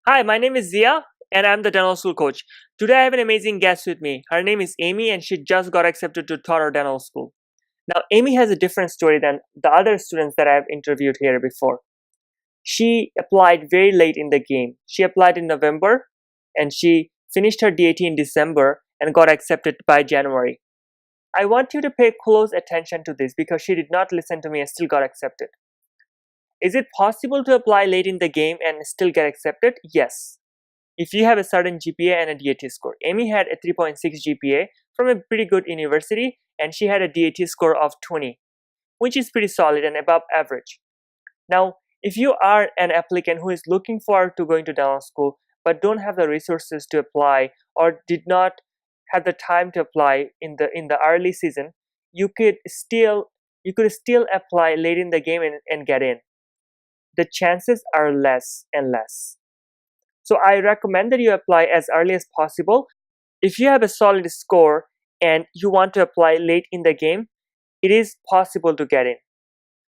Hi, my name is Zia, and I'm the dental school coach. Today I have an amazing guest with me. Her name is Amy, and she just got accepted to Touro Dental School. Now, Amy has a different story than the other students that I've interviewed here before. She applied very late in the game. She applied in November, and she finished her DAT in December and got accepted by January. I want you to pay close attention to this because she did not listen to me and still got accepted. Is it possible to apply late in the game and still get accepted? Yes. If you have a certain GPA and a DAT score. Amy had a 3.6 GPA from a pretty good university, and she had a DAT score of 20, which is pretty solid and above average. Now, if you are an applicant who is looking forward to going to dental school but don't have the resources to apply or did not have the time to apply in the early season, you could still apply late in the game and get in. The chances are less and less. So I recommend that you apply as early as possible. If you have a solid score and you want to apply late in the game, it is possible to get in.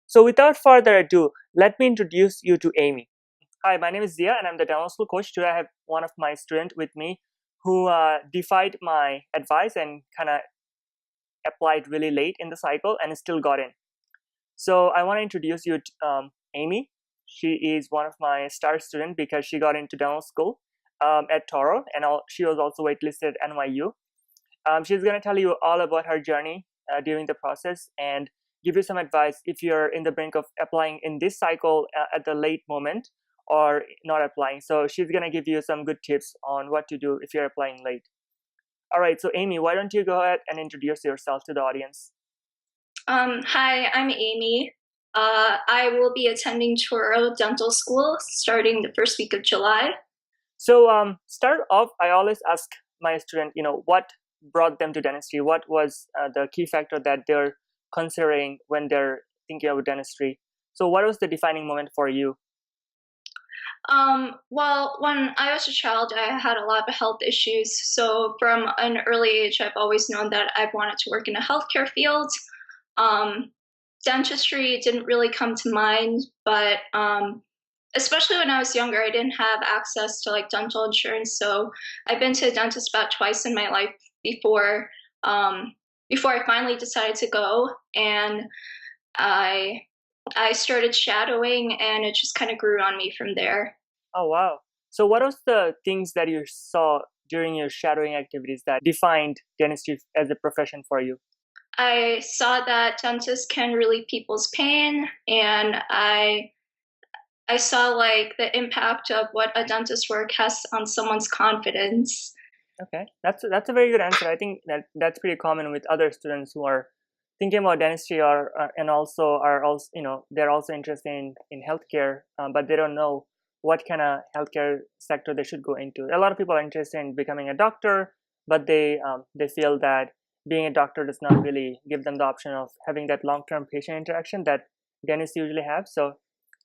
So without further ado, let me introduce you to Amy. Hi, my name is Zia and I'm the dental school coach. Today I have one of my students with me who defied my advice and kind of applied really late in the cycle and still got in. So I want to introduce you to Amy. She is one of my star students because she got into dental school at Touro, and she was also waitlisted at NYU. She's going to tell you all about her journey during the process and give you some advice if you're in the brink of applying in this cycle at the late moment or not applying. So she's going to give you some good tips on what to do if you're applying late. All right, so Amy, why don't you go ahead and introduce yourself to the audience? Hi, I'm Amy. I will be attending Touro Dental School starting the first week of July. So start off, I always ask my student, what brought them to dentistry? What was the key factor that they're considering when they're thinking about dentistry? So what was the defining moment for you? Well, when I was a child, I had a lot of health issues. So from an early age, I've always known that I wanted to work in a healthcare field. Dentistry didn't really come to mind, but especially when I was younger, I didn't have access to like dental insurance. So I've been to a dentist about twice in my life before before I finally decided to go, and I I started shadowing, and it just kind of grew on me from there. Oh, wow. So what was the things that you saw during your shadowing activities that defined dentistry as a profession for you? I saw that dentists can relieve people's pain, and I saw like the impact of what a dentist work has on someone's confidence. Okay, that's a very good answer. I think that's pretty common with other students who are thinking about dentistry or and also are also they're also interested in healthcare, but they don't know what kind of healthcare sector they should go into. A lot of people are interested in becoming a doctor, but they feel that being a doctor does not really give them the option of having that long-term patient interaction that dentists usually have. So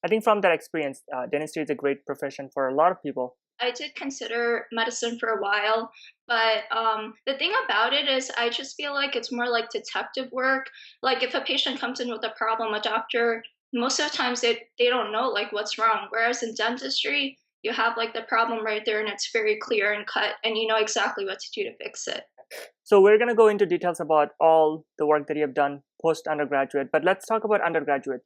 I think from that experience, dentistry is a great profession for a lot of people. I did consider medicine for a while, but the thing about it is, I just feel like it's more like detective work. Like if a patient comes in with a problem, a doctor, most of the times they don't know like what's wrong. Whereas in dentistry, you have like the problem right there, and it's very clear and cut, and you know exactly what to do to fix it. So we're going to go into details about all the work that you have done post undergraduate, but let's talk about undergraduate.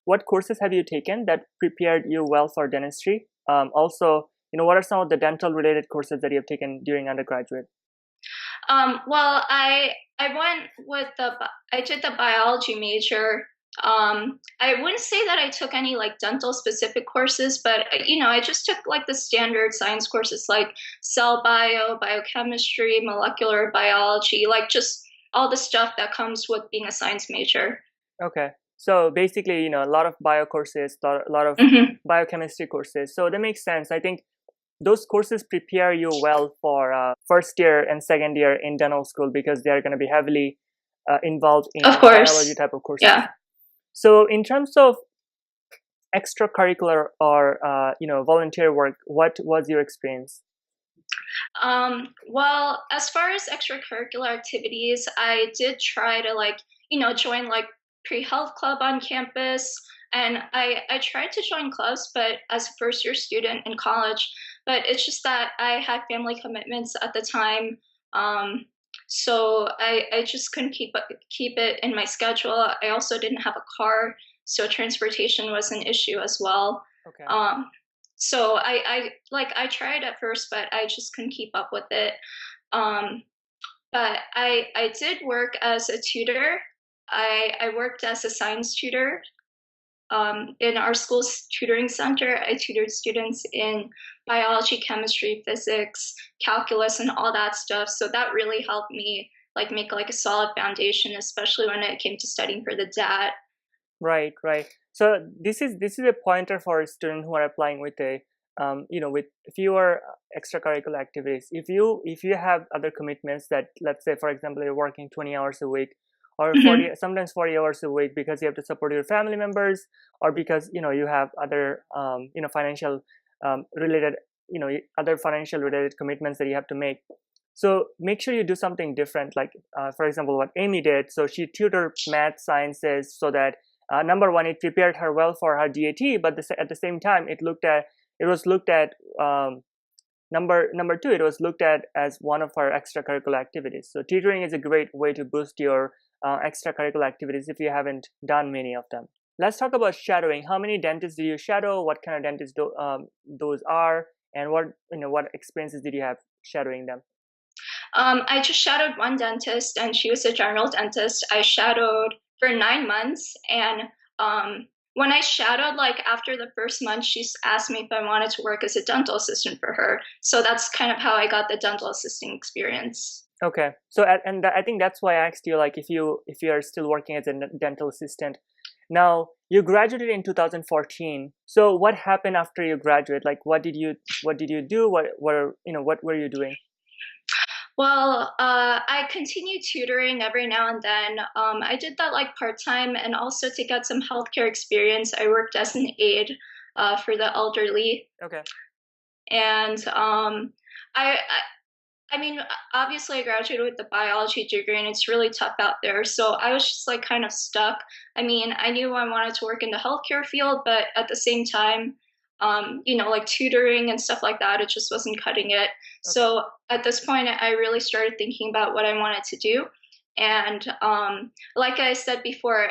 What courses have you taken that prepared you well for dentistry? Also, what are some of the dental related courses that you have taken during undergraduate? Well, I went with I did the biology major. I wouldn't say that I took any like dental specific courses, but I just took like the standard science courses like cell bio, biochemistry, molecular biology, like just all the stuff that comes with being a science major. Okay. So basically, a lot of bio courses, a lot of Hmm. biochemistry courses. So that makes sense. I think those courses prepare you well for first year and second year in dental school because they are going to be heavily involved in Of biology course. type of courses. Yeah. So in terms of extracurricular or volunteer work, what was your experience? Well, as far as extracurricular activities, I did try to like, join like pre-health club on campus. And I tried to join clubs, but as a first year student in college, but it's just that I had family commitments at the time. So I just couldn't keep it in my schedule. I also didn't have a car, so transportation was an issue as well. Okay. So I tried at first, but I just couldn't keep up with it. Um, but I did work as a tutor. I worked as a science tutor in our school's tutoring center. I tutored students in biology, chemistry, physics, calculus, and all that stuff. So that really helped me like make like a solid foundation, especially when it came to studying for the DAT. Right, right. So this is a pointer for students who are applying with a with fewer extracurricular activities. If you have other commitments that, let's say for example, you're working 20 hours a week or 40, sometimes 40 hours a week because you have to support your family members, or because you have other financial related other financial related commitments that you have to make. So make sure you do something different, like for example what Amy did. So she tutored math sciences so that number one, it prepared her well for her DAT, but at the same time it was looked at number two, it was looked at as one of our extracurricular activities. So tutoring is a great way to boost your extracurricular activities if you haven't done many of them. Let's talk about shadowing. How many dentists do you shadow? What kind of dentists those are, and what experiences did you have shadowing them? I just shadowed one dentist, and she was a general dentist. I shadowed for 9 months, and when I shadowed, like after the first month, she asked me if I wanted to work as a dental assistant for her. So that's kind of how I got the dental assisting experience. Okay, so I think that's why I asked you, like if you are still working as a dental assistant. Now you graduated in 2014. So what happened after you graduate? Like what did you do? What were you doing? Well, I continue tutoring every now and then. I did that like part time, and also to get some healthcare experience, I worked as an aide for the elderly. Okay. And I, I mean, obviously, I graduated with the biology degree, and it's really tough out there. So I was just like kind of stuck. I mean, I knew I wanted to work in the healthcare field, but at the same time, like tutoring and stuff like that, it just wasn't cutting it. Okay. So at this point, I really started thinking about what I wanted to do. And like I said before,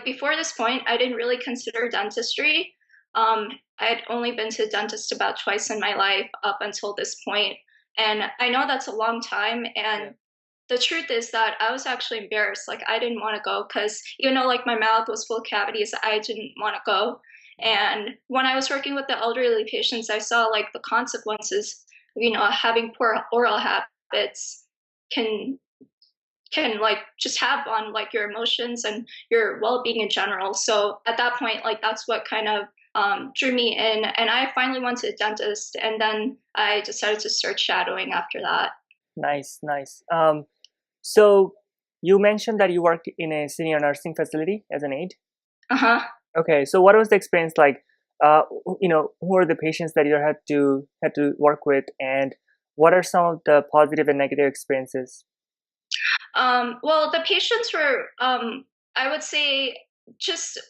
before this point, I didn't really consider dentistry. I had only been to a dentist about twice in my life up until this point. And I know that's a long time. And the truth is that I was actually embarrassed. Like, I didn't want to go because, like my mouth was full of cavities. I didn't want to go. And when I was working with the elderly patients, I saw like the consequences of, having poor oral habits can like just have on like your emotions and your well-being in general. So at that point, like that's what kind of drew me in, and I finally went to a dentist, and then I decided to start shadowing after that. Nice. So you mentioned that you worked in a senior nursing facility as an aide. Okay, so what was the experience like? Who are the patients that you had to work with, and what are some of the positive and negative experiences? Well, the patients were, I would say, just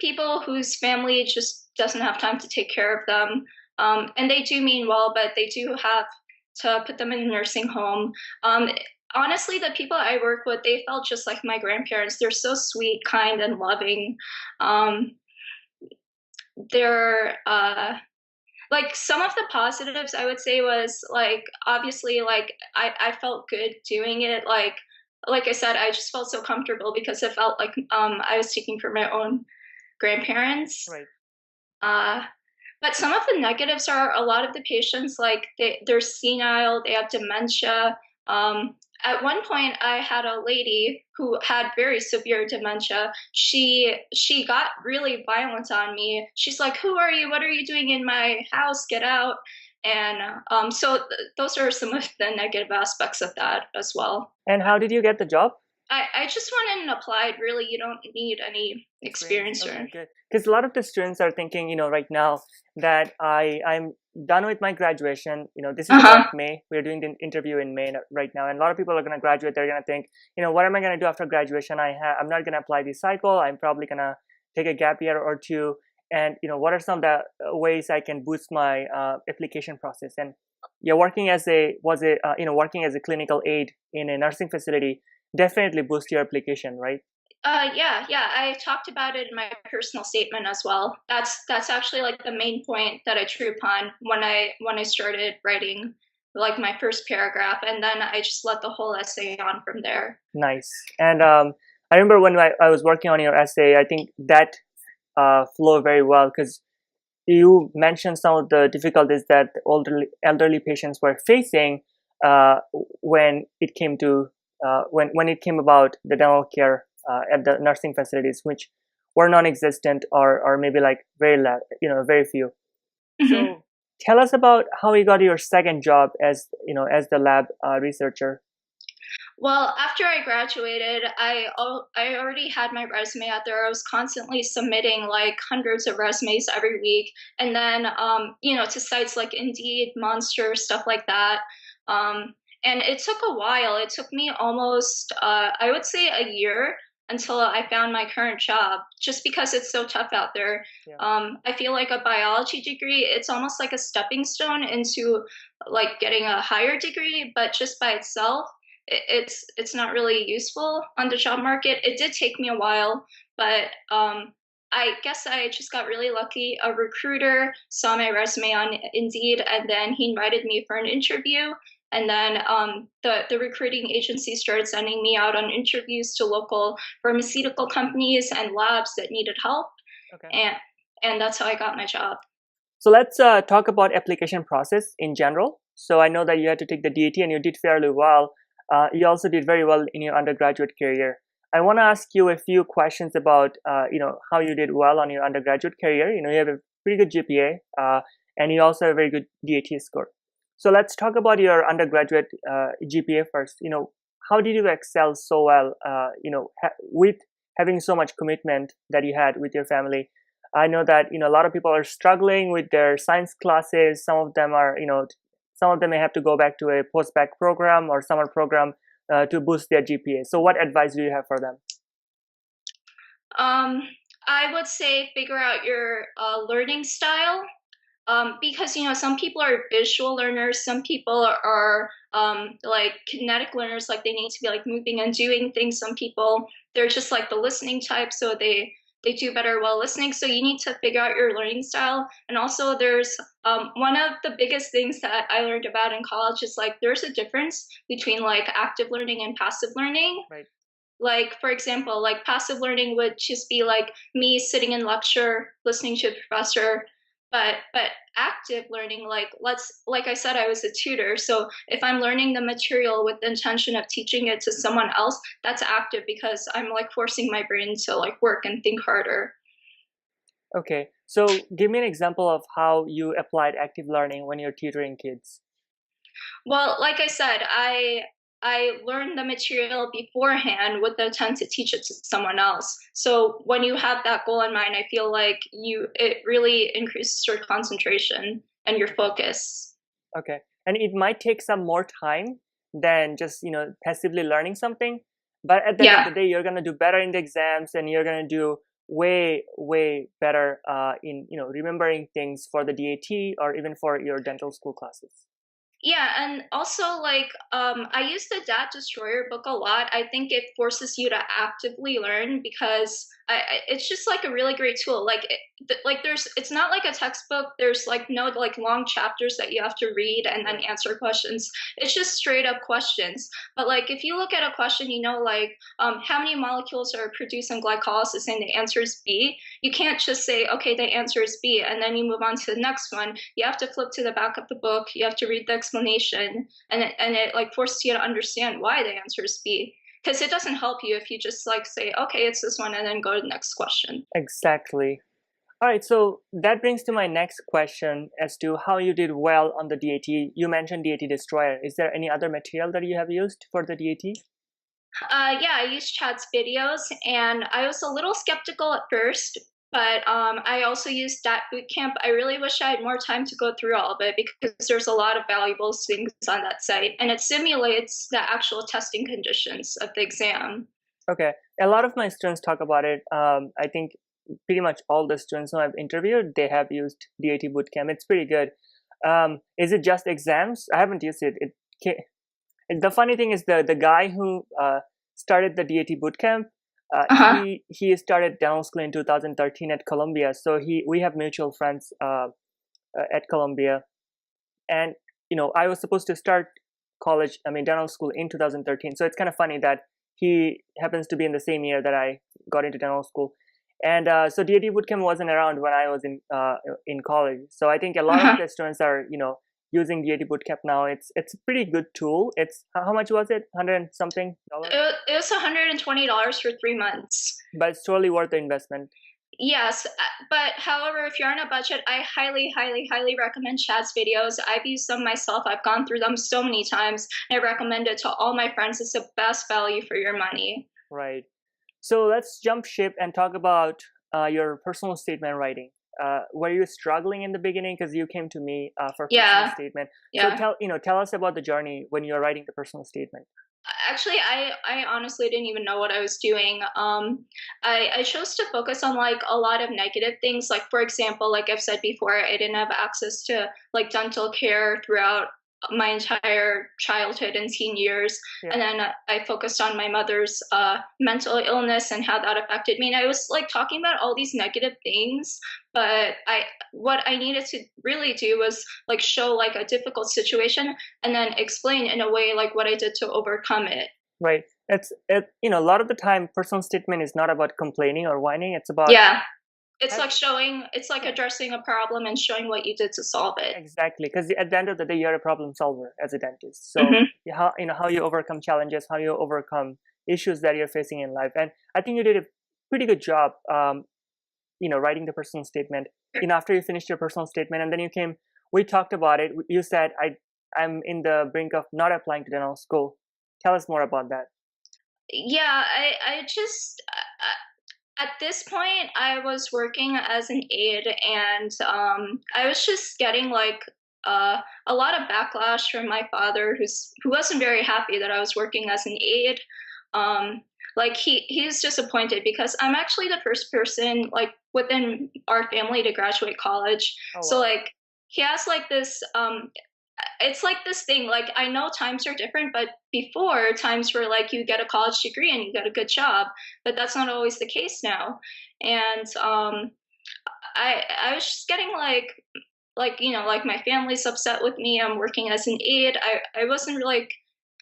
people whose family just doesn't have time to take care of them. And they do mean well, but they do have to put them in a nursing home. Honestly, the people I work with, they felt just like my grandparents. They're so sweet, kind, and loving. They're like some of the positives I would say was like obviously like I felt good doing it. Like I said, I just felt so comfortable because it felt like I was taking for my own grandparents. Right. But some of the negatives are a lot of the patients, like they're senile, they have dementia. At one point, I had a lady who had very severe dementia. She got really violent on me. She's like, "Who are you? What are you doing in my house? Get out!" And those are some of the negative aspects of that as well. And how did you get the job? I just went in and applied. Really, you don't need any experience. Okay, good. Because a lot of the students are thinking, right now that I'm done with my graduation. This is about May. We're doing the interview in May right now, and a lot of people are going to graduate. They're going to think, what am I going to do after graduation? I'm not going to apply this cycle. I'm probably going to take a gap year or two. and what are some of the ways I can boost my application process. And yeah, working as a clinical aide in a nursing facility definitely boosts your application, right? Yeah. I talked about it in my personal statement as well. That's actually like the main point that I drew upon when I started writing like my first paragraph, and then I just let the whole essay on from there. Nice. And I remember when I was working on your essay, I think that flowed very well because you mentioned some of the difficulties that elderly patients were facing when it came to when it came about the dental care at the nursing facilities, which were non-existent or maybe like very few. Mhm. So tell us about how you got your second job as as the lab researcher. Well, after I graduated, I already had my resume out there. I was constantly submitting like hundreds of resumes every week, and then to sites like Indeed, Monster, stuff like that. And it took a while. It took me almost I would say a year until I found my current job, just because it's so tough out there. Yeah. I feel like a biology degree, it's almost like a stepping stone into like getting a higher degree, but just by itself it's not really useful on the job market. It did take me a while, but I guess I just got really lucky. A recruiter saw my resume on Indeed, and then he invited me for an interview. And then the recruiting agency started sending me out on interviews to local pharmaceutical companies and labs that needed help. Okay. And that's how I got my job. So let's talk about application process in general. So I know that you had to take the DAT and you did fairly well. You also did very well in your undergraduate career. I want to ask you a few questions about how you did well on your undergraduate career. You have a pretty good GPA and you also have a very good DAT score. So let's talk about your undergraduate GPA first. How did you excel so well? With having so much commitment that you had with your family. I know that a lot of people are struggling with their science classes. Some of them may have to go back to a post-bac program or summer program to boost their GPA. So what advice do you have for them? I would say figure out your learning style. Because some people are visual learners, some people are like kinetic learners, like they need to be like moving and doing things. Some people they're just like the listening type, so they do better while listening. So you need to figure out your learning style. And also, there's one of the biggest things that I learned about in college is like there's a difference between like active learning and passive learning. Right. Like, for example, like passive learning would just be like me sitting in lecture, listening to the professor. But active learning, like I said, I was a tutor. So if I'm learning the material with the intention of teaching it to someone else, that's active because I'm like forcing my brain to like work and think harder. Okay. So give me an example of how you applied active learning when you're tutoring kids. Well, like I said, I learned the material beforehand with the intent to teach it to someone else. So when you have that goal in mind, I feel like it really increases your concentration and your focus. Okay. And it might take some more time than just, passively learning something. But at the end of Yeah. the day, you're going to do better in the exams and you're going to do way, way better in, remembering things for the DAT or even for your dental school classes. Yeah, and also like I use the DAT Destroyer book a lot. I think it forces you to actively learn because it's just like a really great tool. Like it's not like a textbook. There's like no like long chapters that you have to read and then answer questions. It's just straight up questions. But like if you look at a question, like how many molecules are produced in glycolysis and the answer is B. You can't just say okay, the answer is B, and then you move on to the next one. You have to flip to the back of the book. You have to read the explanation, and it like forces you to understand why the answer is B. Because it doesn't help you if you just like say, okay, it's this one, and then go to the next question. Exactly. All right, so that brings to my next question as to how you did well on the DAT. You mentioned DAT Destroyer. Is there any other material that you have used for the DAT? Yeah, I used Chad's videos, and I was a little skeptical at first, but I also used DAT Bootcamp. I really wish I had more time to go through all of it because there's a lot of valuable things on that site, and it simulates the actual testing conditions of the exam. Okay, a lot of my students talk about it. I think pretty much all the students who I've interviewed, they have used DAT Bootcamp. It's pretty good. Is it just exams? I haven't used it. The funny thing is the guy who started the DAT Bootcamp, Uh-huh. he started dental school in 2013 at Columbia. So we have mutual friends at Columbia, and I was supposed to start dental school in 2013. So it's kind of funny that he happens to be in the same year that I got into dental school. And so DAT Bootcamp wasn't around when I was in college. So I think a lot of the students are using DAT Bootcamp now. It's a pretty good tool. It's how much was it? $100 something dollars. It was $120 for 3 months. But it's totally worth the investment. Yes, but however, if you're on a budget, I highly, highly, highly recommend Chad's videos. I've used them myself. I've gone through them so many times. I recommend it to all my friends. It's the best value for your money. Right. So let's jump ship and talk about your personal statement writing. Were you struggling in the beginning because you came to me for personal statement? Yeah. So tell us about the journey when you were writing the personal statement. Actually, I honestly didn't even know what I was doing. I chose to focus on like a lot of negative things. Like, for example, like I've said before, I didn't have access to like dental care throughout my entire childhood and teen years. Yeah. And then I focused on my mother's mental illness and how that affected me. And I was like talking about all these negative things, but what I needed to really do was like show like a difficult situation and then explain in a way like what I did to overcome it. Right. A lot of the time personal statement is not about complaining or whining. It's about it's like addressing a problem and showing what you did to solve it. Exactly, because at the end of the day, you're a problem solver as a dentist. So how you overcome challenges, how you overcome issues that you're facing in life, and I think you did a pretty good job. Writing the personal statement. After you finished your personal statement, and then we talked about it. You said I'm in the brink of not applying to dental school. Tell us more about that. Yeah, I just. At this point, I was working as an aide, and I was just getting like a lot of backlash from my father, who wasn't very happy that I was working as an aide. Like he's disappointed because I'm actually the first person like within our family to graduate college. Oh, wow. So like he has like this it's like this thing, like I know times are different, but before times were like you get a college degree and you get a good job, but that's not always the case now. And I was just getting like like my family's upset with me. I'm working as an aide. I wasn't really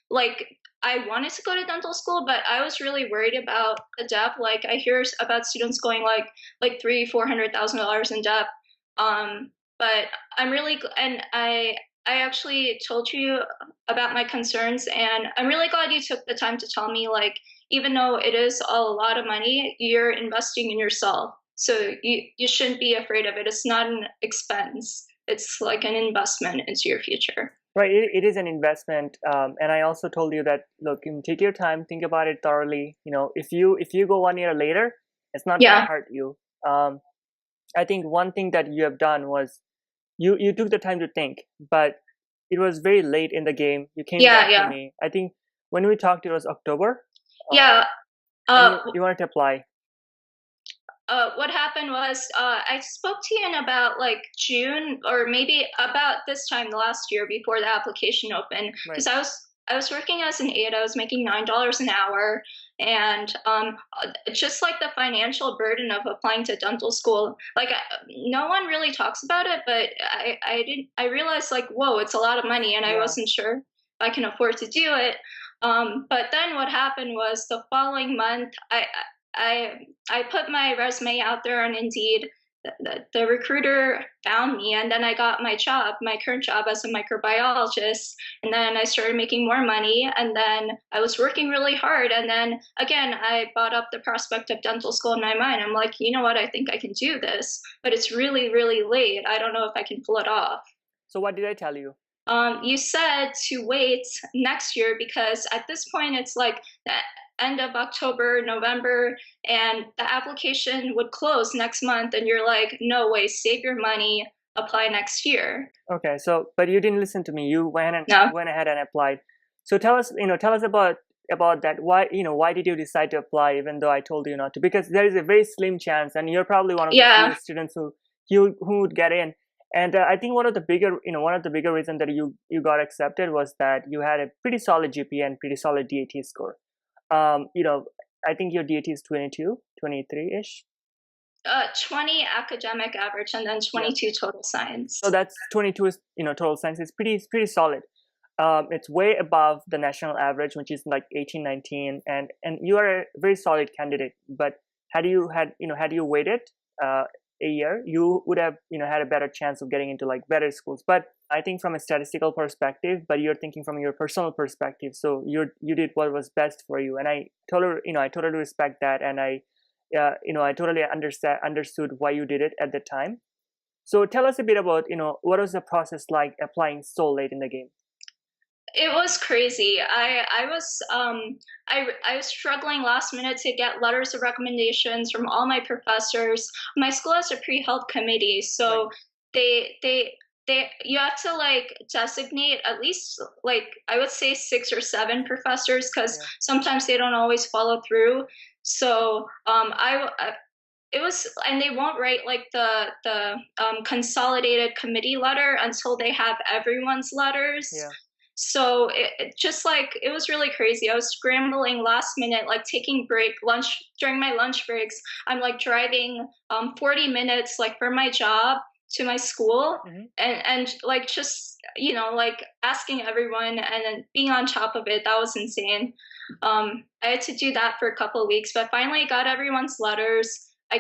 like I wanted to go to dental school, but I was really worried about the debt. Like I hear about students going like $300,000-400,000 in debt. But I'm really and I actually told you about my concerns, and I'm really glad you took the time to tell me, like, even though it is a lot of money, you're investing in yourself. So you shouldn't be afraid of it. It's not an expense. It's like an investment into your future. Right. It is an investment. And I also told you that, look, take your time, think about it thoroughly. If you go 1 year later, it's not going to hurt you. I think one thing that you have done was you took the time to think, but it was very late in the game. You came back to me. I think when we talked, it was October. You wanted to apply. What happened was I spoke to you in about like June or maybe about this time last year before the application opened, because I was working as an aide. I was making $9 an hour, and just like the financial burden of applying to dental school, like no one really talks about it, but I realized like, whoa, it's a lot of money, and I wasn't sure if I can afford to do it. But then what happened was the following month, I put my resume out there on Indeed. The recruiter found me, and then I got my current job as a microbiologist, and then I started making more money, and then I was working really hard, and then again I brought up the prospect of dental school in my mind. I'm like, you know what, I think I can do this, but it's really, really late. I don't know if I can pull it off. So what did I tell you? You said to wait next year, because at this point it's like the end of October, November, and the application would close next month, and you're like, no way, save your money, apply next year. Okay, so but you didn't listen to me. You went ahead and applied. So tell us about about that. Why did you decide to apply even though I told you not to? Because there is a very slim chance, and you're probably one of the few students who would get in. And I think one of the bigger reasons that you got accepted was that you had a pretty solid GPA and pretty solid DAT score. I think your DAT is 22, 23-ish. 20 academic average and then 22 total science. So that's 22 is, total science is pretty solid. It's way above the national average, which is like 18, 19, and you are a very solid candidate. But had you waited a year, you would have had a better chance of getting into like better schools. But I think from a statistical perspective, but you're thinking from your personal perspective, so you did what was best for you, and I totally respect that, and I totally understood why you did it at the time. So tell us a bit about what was the process like applying so late in the game. It was crazy. I was struggling last minute to get letters of recommendations from all my professors. My school has a pre-held committee, so right. they you have to like designate at least like I would say 6 or 7 professors because sometimes they don't always follow through. So it was, and they won't write like the consolidated committee letter until they have everyone's letters. Yeah. So it was really crazy. I was scrambling last minute, like taking lunch during my lunch breaks. I'm like driving 40 minutes like from my job to my school, and like just like asking everyone and then being on top of it. That was insane. I had to do that for a couple of weeks, but finally I got everyone's letters. I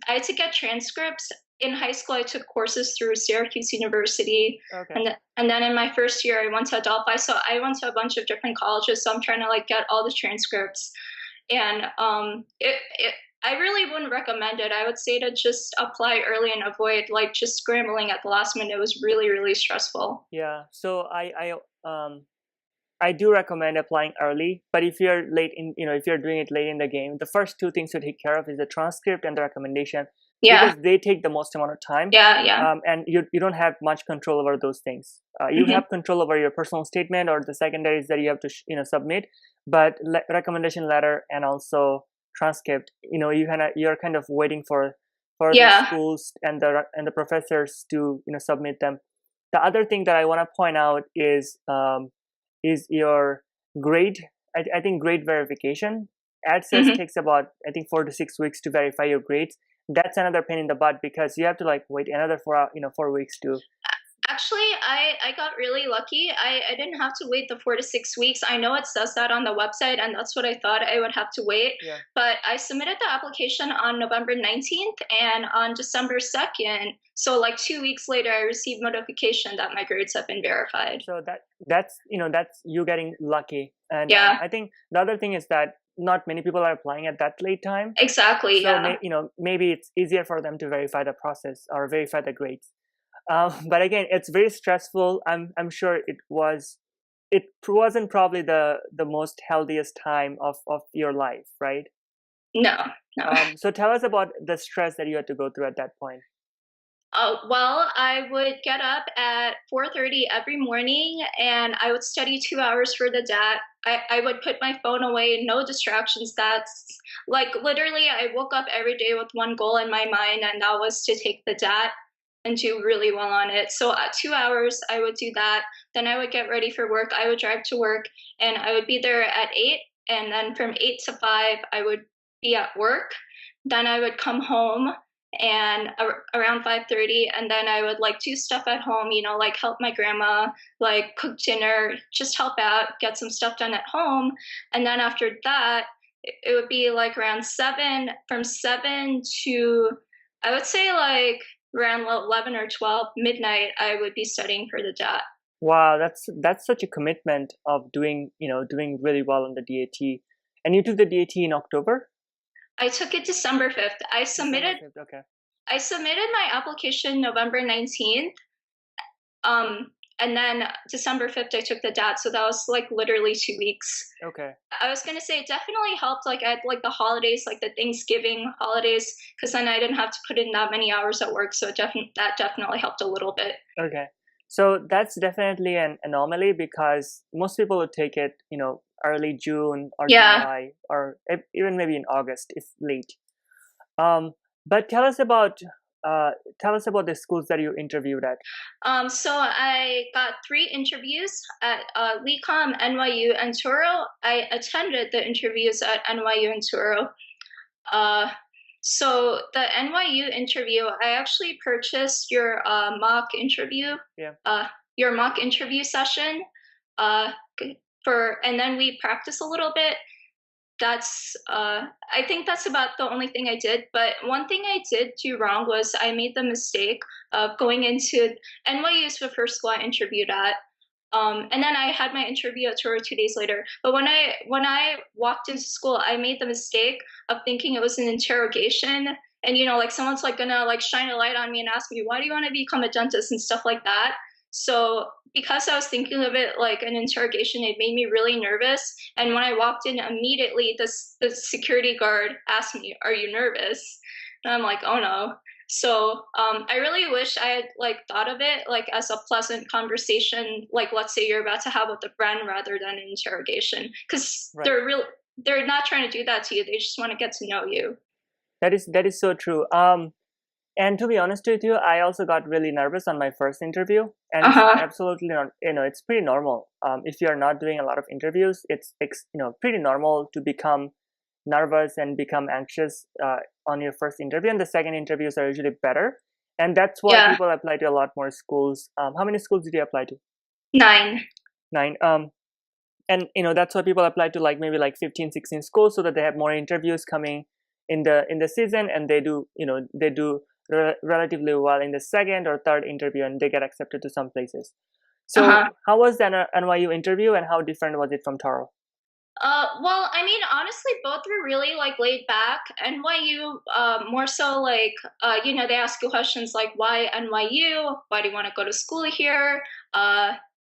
had to get transcripts. In high school, I took courses through Syracuse University, and then in my first year, I went to Adelphi. So I went to a bunch of different colleges. So I'm trying to like get all the transcripts, and I really wouldn't recommend it. I would say to just apply early and avoid like just scrambling at the last minute. It was really, really stressful. Yeah. So I do recommend applying early, but if you're late if you're doing it late in the game, the first 2 things to take care of is the transcript and the recommendation. Yeah. Because they take the most amount of time. Yeah. And you don't have much control over those things. You have control over your personal statement or the secondaries that you have to submit, but recommendation letter and also transcript, you're kind of waiting for the schools and the professors to submit them. The other thing that I want to point out is your grade. I think grade verification. AdSense takes about 4 to 6 weeks to verify your grades. That's another pain in the butt because you have to like wait another 4 weeks to. Actually, I got really lucky. I didn't have to wait the 4 to 6 weeks. I know it says that on the website, and that's what I thought I would have to wait. Yeah. But I submitted the application on November 19th, and on December 2nd, so like 2 weeks later, I received notification that my grades have been verified. So that's you getting lucky. And I think the other thing is that not many people are applying at that late time. Exactly. So maybe it's easier for them to verify the process or verify the grades. But again, it's very stressful. I'm sure it wasn't probably the most healthiest time of your life, right? No. So tell us about the stress that you had to go through at that point. Well, I would get up at 4:30 every morning, and I would study 2 hours for the DAT. I would put my phone away, no distractions. That's like literally, I woke up every day with one goal in my mind, and that was to take the DAT and do really well on it. So at 2 hours, I would do that. Then I would get ready for work. I would drive to work, and I would be there at 8. And then from 8 to 5, I would be at work. Then I would come home and around 5:30, and then I would like do stuff at home, like help my grandma, like cook dinner, just help out, get some stuff done at home. And then after that, it would be like around 7, from 7 to, I would say like around 11 or 12 midnight, I would be studying for the DAT. Wow, that's such a commitment of doing really well on the DAT. And you took the DAT in October? I took it December 5th. I submitted my application November 19th. And then December 5th, I took the DAT. So that was like literally 2 weeks. Okay. I was going to say it definitely helped like at like the holidays, like the Thanksgiving holidays, because then I didn't have to put in that many hours at work. So that definitely helped a little bit. Okay. So that's definitely an anomaly because most people would take it, early June or Yeah. July or even maybe in August if late. Um, but tell us about the schools that you interviewed at. So I got 3 interviews at LECOM, NYU, and Touro. I attended the interviews at NYU and Touro. Uh, so the NYU interview, I actually purchased Yeah. your mock interview session, uh, and then we practiced a little bit. I think that's about the only thing I did. But one thing I did do wrong was I made the mistake of going into NYU is the first school I interviewed at. And then I had my interview at Touro 2 days later. But when I walked into school, I made the mistake of thinking it was an interrogation, and like someone's like gonna like shine a light on me and ask me, why do you want to become a dentist and stuff like that. So because I was thinking of it like an interrogation, it made me really nervous. And when I walked in, immediately the security guard asked me, "Are you nervous?" And I'm like, "Oh no." So I really wish I had like thought of it like as a pleasant conversation, like let's say you're about to have with a friend rather than an interrogation, because Right. they're not trying to do that to you. They just want to get to know you. That is so true. And to be honest with you, I also got really nervous on my first interview, and Uh it's huh. absolutely not. It's pretty normal. If you are not doing a lot of interviews, it's pretty normal to become nervous and become anxious on your first interview, and the second interviews are usually better. And that's why Yeah. people apply to a lot more schools. How many schools did you apply to? 9. 9. And that's why people apply to like maybe like 15, 16 schools so that they have more interviews coming in the season, and they do relatively well in the second or third interview, and they get accepted to some places. Uh So huh. how was the NYU interview, and how different was it from Touro? Well, I mean, honestly, both were really like laid back. NYU, more so like, they ask you questions like, why NYU? Why do you want to go to school here?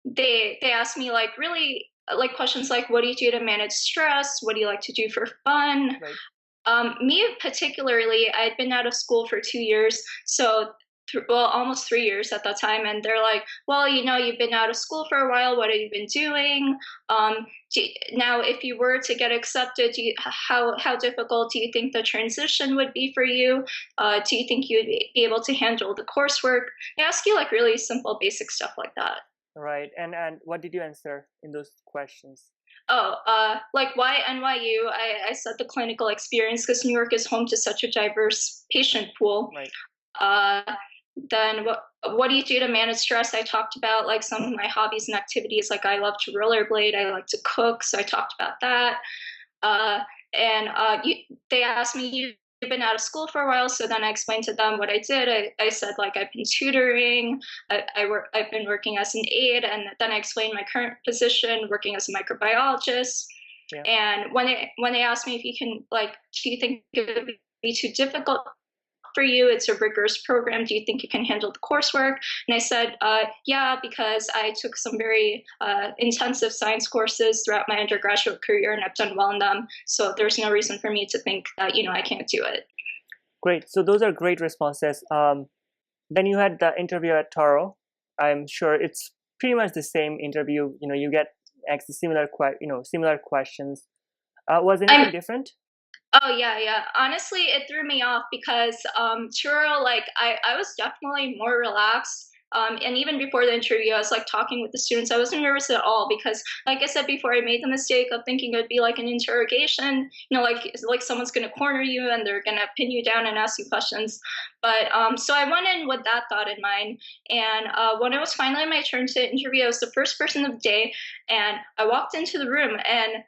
They ask me like really like questions like, what do you do to manage stress? What do you like to do for fun? Right. Me particularly, I'd been out of school for 2 years, so well, almost 3 years at that time, and they're like, "Well, you've been out of school for a while. What have you been doing? Now, if you were to get accepted, how difficult do you think the transition would be for you? Do you think you'd be able to handle the coursework?" They ask you like really simple, basic stuff like that. Right. And what did you answer in those questions? Oh, like why NYU? I said the clinical experience because New York is home to such a diverse patient pool. Right. Uh, then what do you do to manage stress? I talked about like some of my hobbies and activities. Like I love to rollerblade. I like to cook, so I talked about that. Uh, and they asked me, you've been out of school for a while, so then I explained to them what I did. I said like I've been tutoring. I've been working as an aide, and then I explained my current position, working as a microbiologist. Yeah. And when they asked me if you can like, do you think it would be too difficult for you? It's a rigorous program. Do you think you can handle the coursework? And I said, yeah, because I took some very intensive science courses throughout my undergraduate career, and I've done well in them. So there's no reason for me to think that I can't do it. Great. So those are great responses. Then you had the interview at Toro. I'm sure it's pretty much the same interview. You get asked similar questions. Was anything I'm different? Oh yeah, yeah. Honestly, it threw me off because Churro, like I was definitely more relaxed. And even before the interview, I was like talking with the students. I wasn't nervous at all because, like I said before, I made the mistake of thinking it would be like an interrogation. Like someone's gonna corner you and they're gonna pin you down and ask you questions. But so I went in with that thought in mind. And when it was finally my turn to interview, I was the first person of the day, and I walked into the room and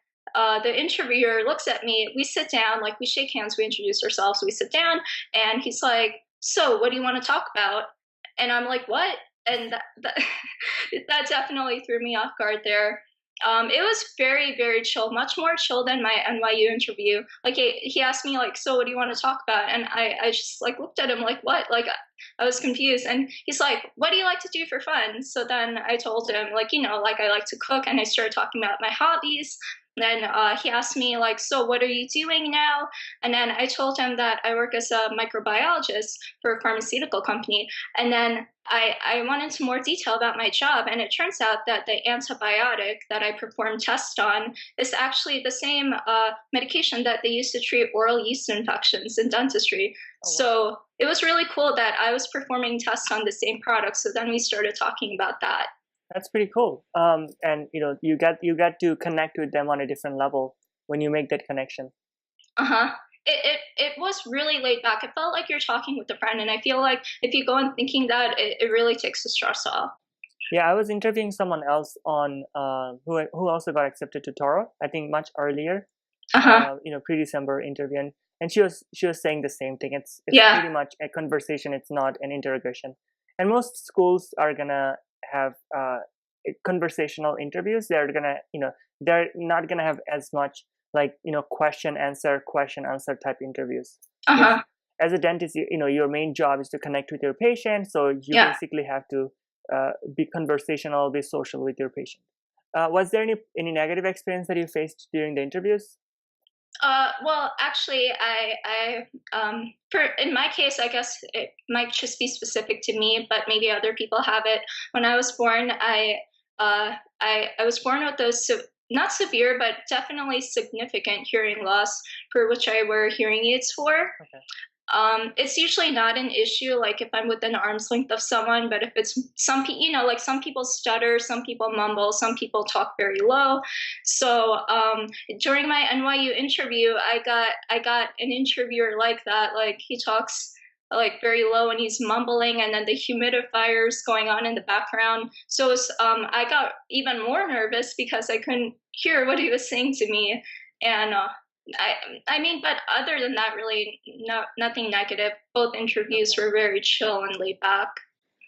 the interviewer looks at me. We sit down, like we shake hands, we introduce ourselves, we sit down, and he's like, "So, what do you want to talk about?" And I'm like, "What?" And that definitely threw me off guard there. It was very, very chill, much more chill than my NYU interview. Like he asked me like, "So, what do you want to talk about?" And I just like looked at him like, "What?" Like I was confused, and he's like, "What do you like to do for fun?" So then I told him like, like I like to cook, and I started talking about my hobbies. Then he asked me like, so what are you doing now? And then I told him that I work as a microbiologist for a pharmaceutical company. And then I went into more detail about my job, and it turns out that the antibiotic that I perform tests on is actually the same medication that they use to treat oral yeast infections in dentistry. Oh, wow. So it was really cool that I was performing tests on the same product. So then we started talking about that. That's pretty cool. And you got to connect with them on a different level when you make that connection. Uh-huh. It was really laid back. It felt like you're talking with a friend, and I feel like if you go in thinking that, it really takes the stress off. Yeah, I was interviewing someone else on who also got accepted to Touro, I think much earlier. Uh-huh. Pre-December interview, and she was saying the same thing. It's Yeah. pretty much a conversation. It's not an interrogation. And most schools are gonna have conversational interviews. They're gonna they're not gonna have as much like question answer type interviews. Uh-huh. As a dentist, your main job is to connect with your patient, so you Yeah. basically have to be conversational, be social with your patient. Was there any negative experience that you faced during the interviews? Well, actually, for in my case, I guess it might just be specific to me, but maybe other people have it. When I was born, I was born with those not severe, but definitely significant hearing loss, for which I wear hearing aids for. Okay. It's usually not an issue, like if I'm within arm's length of someone, but if it's some people, like some people stutter, some people mumble, some people talk very low. So during my NYU interview, I got an interviewer like that. Like he talks like very low and he's mumbling, and then the humidifiers going on in the background. So I got even more nervous because I couldn't hear what he was saying to me, and I mean, but other than that, really, nothing negative. Both interviews Okay. were very chill and laid back.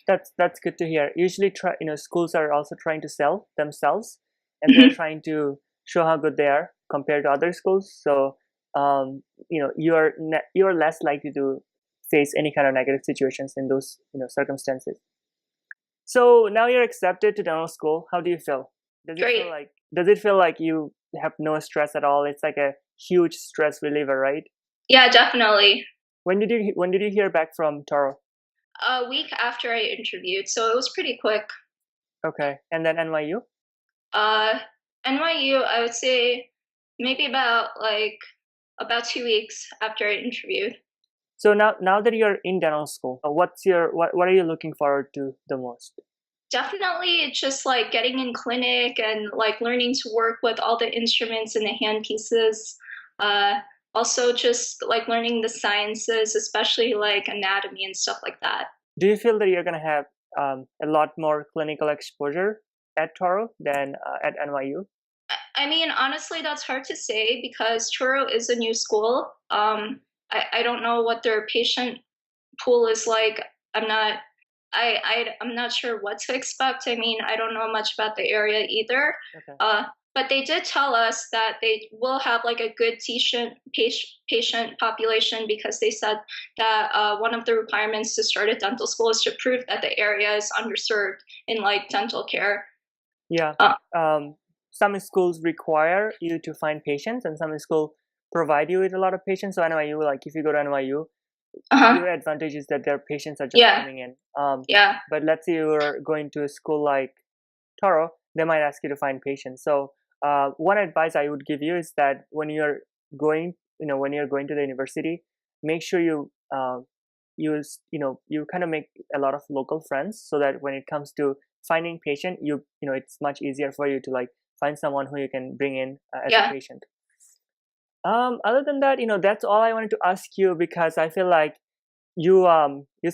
That's good to hear. Usually, schools are also trying to sell themselves, and they're trying to show how good they are compared to other schools. So, you're less likely to face any kind of negative situations in those circumstances. So now you're accepted to dental school. How do you feel? Great. Does it feel like you have no stress at all? It's like a huge stress reliever, right? Yeah, definitely. When did you hear back from Touro? A week after I interviewed, so it was pretty quick. Okay, and then NYU? Uh, NYU, I would say maybe about 2 weeks after I interviewed. So now that you're in dental school, what are you looking forward to the most? Definitely, it's just like getting in clinic and like learning to work with all the instruments and the hand pieces. Uh, Also, just like learning the sciences, especially like anatomy and stuff like that. Do you feel that you're gonna have a lot more clinical exposure at Touro than at NYU? I mean, honestly, that's hard to say because Touro is a new school. I don't know what their patient pool is like. I'm not I'm not sure what to expect. I mean, I don't know much about the area either. Okay. But they did tell us that they will have like a good patient population because they said that one of the requirements to start a dental school is to prove that the area is underserved in like dental care. Yeah. Uh, Some schools require you to find patients, and some schools provide you with a lot of patients. So NYU, like if you go to NYU, uh-huh. your advantage is that their patients are just Yeah. coming in. Yeah. But let's say you're going to a school like Touro, they might ask you to find patients. So one advice I would give you is that when you're going, when you're going to the university, make sure you you kind of make a lot of local friends, so that when it comes to finding patient, it's much easier for you to like find someone who you can bring in as a patient. Other than that, that's all I wanted to ask you, because I feel like you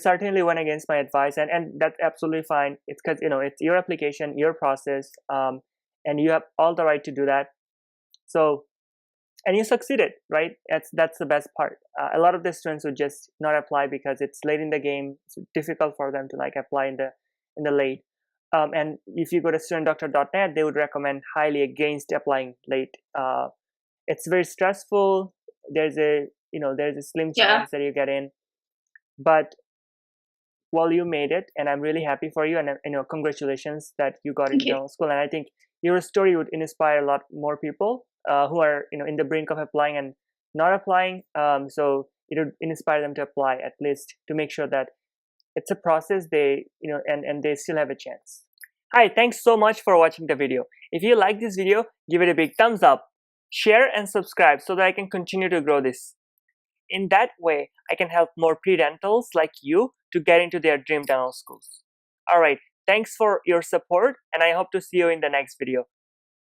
certainly went against my advice, and that's absolutely fine. It's because it's your application, your process, and you have all the right to do that. So, and you succeeded, right? That's the best part. A lot of the students would just not apply because it's late in the game. It's difficult for them to like apply in the late. And if you go to studentdoctor.net, they would recommend highly against applying late. It's very stressful. There's a slim chance that you get in, but well, you made it, and I'm really happy for you, and congratulations that you got into dental school. And I think your story would inspire a lot more people who are in the brink of applying and not applying. So it would inspire them to apply, at least to make sure that it's a process they and they still have a chance. Hi, thanks so much for watching the video. If you like this video, give it a big thumbs up, share and subscribe so that I can continue to grow this. In that way, I can help more pre-dentals like you to get into their dream dental schools. Alright, thanks for your support and I hope to see you in the next video.